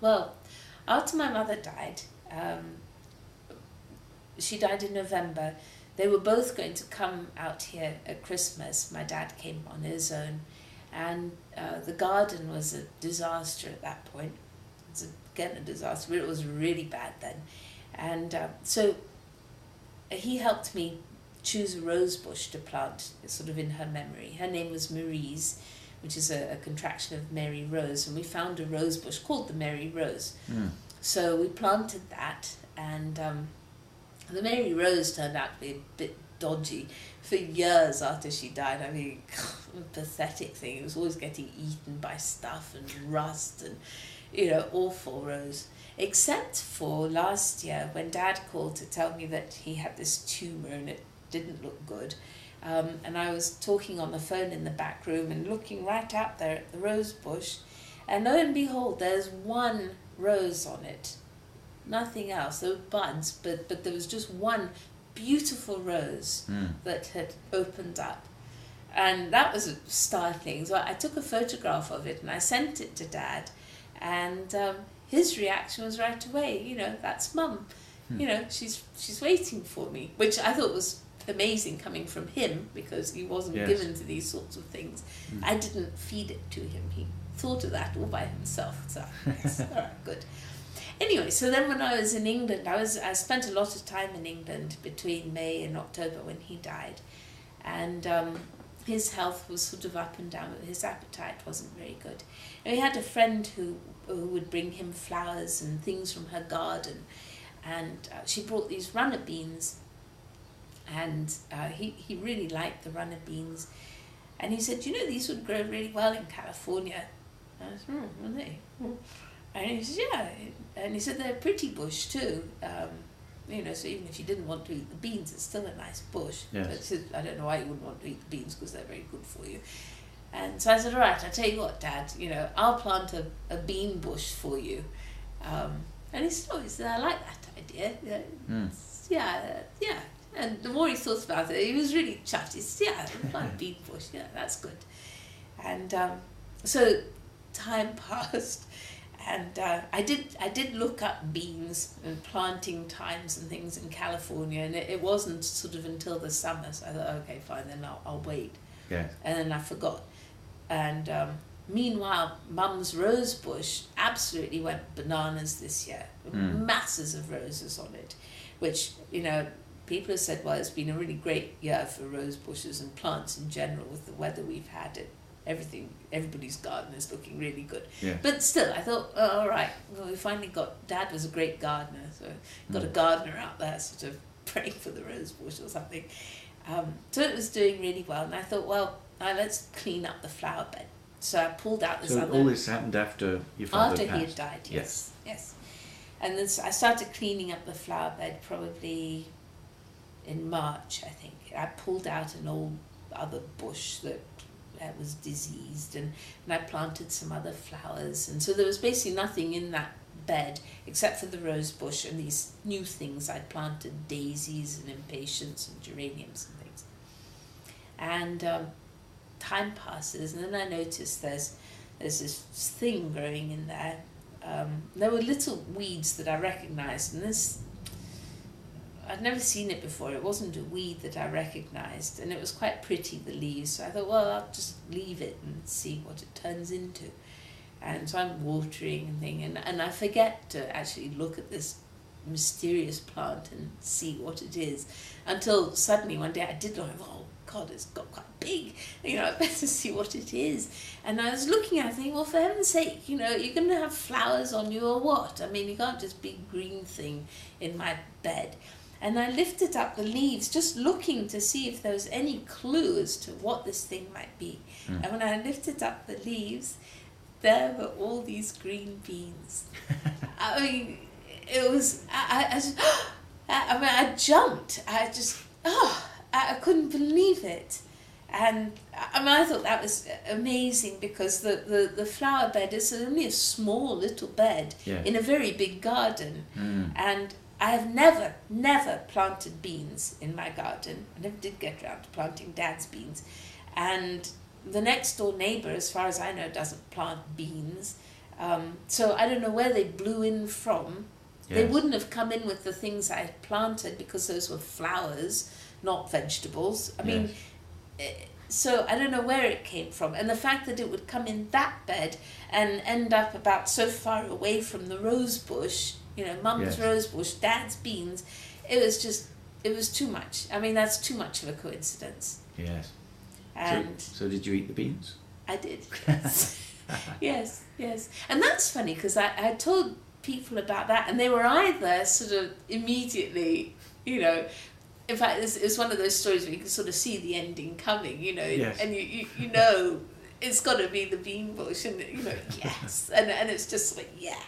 Well, after my mother died, she died in November. They were both going to come out here at Christmas. My dad came on his own, and the garden was a disaster at that point. It was again a disaster, but it was really bad then. And so he helped me choose a rose bush to plant, sort of in her memory. Her name was Marie's, which is a contraction of Mary Rose, and we found a rose bush called the Mary Rose. So we planted that, and the Mary Rose turned out to be a bit dodgy for years after she died. I mean, a pathetic thing. It was always getting eaten by stuff and rust and, awful rose. Except for last year when Dad called to tell me that he had this tumour and it didn't look good. And I was talking on the phone in the back room and looking right out there at the rose bush, and lo and behold, there's one rose on it. Nothing else. There were buds, but there was just one beautiful rose that had opened up. And that was startling. So I took a photograph of it and I sent it to Dad, and his reaction was right away, that's Mum. She's waiting for me, which I thought was amazing coming from him, because he wasn't given to these sorts of things. I didn't feed it to him. He thought of that all by himself. So yes, all right, good. Anyway, so then when I was in England, I spent a lot of time in England between May and October when he died, and his health was sort of up and down. His appetite wasn't very good. And he had a friend who would bring him flowers and things from her garden, and she brought these runner beans, and he really liked the runner beans, and he said, these would grow really well in California. And I said, are they? And he said, yeah. And he said, they're a pretty bush too. So even if you didn't want to eat the beans, it's still a nice bush. Yes. But he said, I don't know why you wouldn't want to eat the beans, because they're very good for you. And so I said, all right, I'll tell you what, Dad, I'll plant a bean bush for you. And he said, I like that idea. Yeah. And the more he thought about it, he was really chuffed. He said, I'll plant a bean bush. Yeah, that's good. And so time passed. And I did look up beans and planting times and things in California, and it wasn't sort of until the summer, so I thought, okay, fine, then I'll wait. Yes. And then I forgot. And meanwhile, Mum's rose bush absolutely went bananas this year. Masses of roses on it, which, people have said, well, it's been a really great year for rose bushes and plants in general with the weather we've had. Everybody's garden is looking really good. Yeah. But still, I thought, all right, well, we finally Dad was a great gardener, so got a gardener out there sort of praying for the rose bush or something. So it was doing really well, and I thought, well, let's clean up the flower bed. So I pulled out this all this happened after your father passed? After he had died, yes. And then I started cleaning up the flower bed probably in March, I think. I pulled out an old other bush that was diseased, and I planted some other flowers, and so there was basically nothing in that bed except for the rose bush and these new things I'd planted, daisies and impatiens and geraniums and things. And time passes, and then I noticed there's this thing growing in there. There were little weeds that I recognized, and I'd never seen it before. It wasn't a weed that I recognized, and it was quite pretty, the leaves. So I thought, well, I'll just leave it and see what it turns into. And so I'm watering and thing, and I forget to actually look at this mysterious plant and see what it is, until suddenly one day I did look, oh God, it's got quite big, I better see what it is. And I was looking at it thinking, well, for heaven's sake, you're going to have flowers on you or what? I mean, you can't just be a green thing in my bed. And I lifted up the leaves, just looking to see if there was any clue as to what this thing might be. And when I lifted up the leaves, there were all these green beans. I mean, it was, I jumped. I couldn't believe it. And I thought that was amazing, because the flower bed is only a small little bed in a very big garden. And I have never planted beans in my garden. I never did get around to planting Dad's beans. And the next door neighbour, as far as I know, doesn't plant beans. So I don't know where they blew in from. They wouldn't have come in with the things I had planted because those were flowers, not vegetables. I mean, so I don't know where it came from. And the fact that it would come in that bed and end up about so far away from the rose bush, you know, Mum's rose bush, Dad's beans, it was too much. I mean, that's too much of a coincidence. Yes. And so did you eat the beans? I did. Yes. And that's funny because I told people about that, and they were either sort of immediately, you know, in fact it's one of those stories where you can sort of see the ending coming, you know, and you know it's got to be the bean bush, and you know, yes, and it's just like, yeah.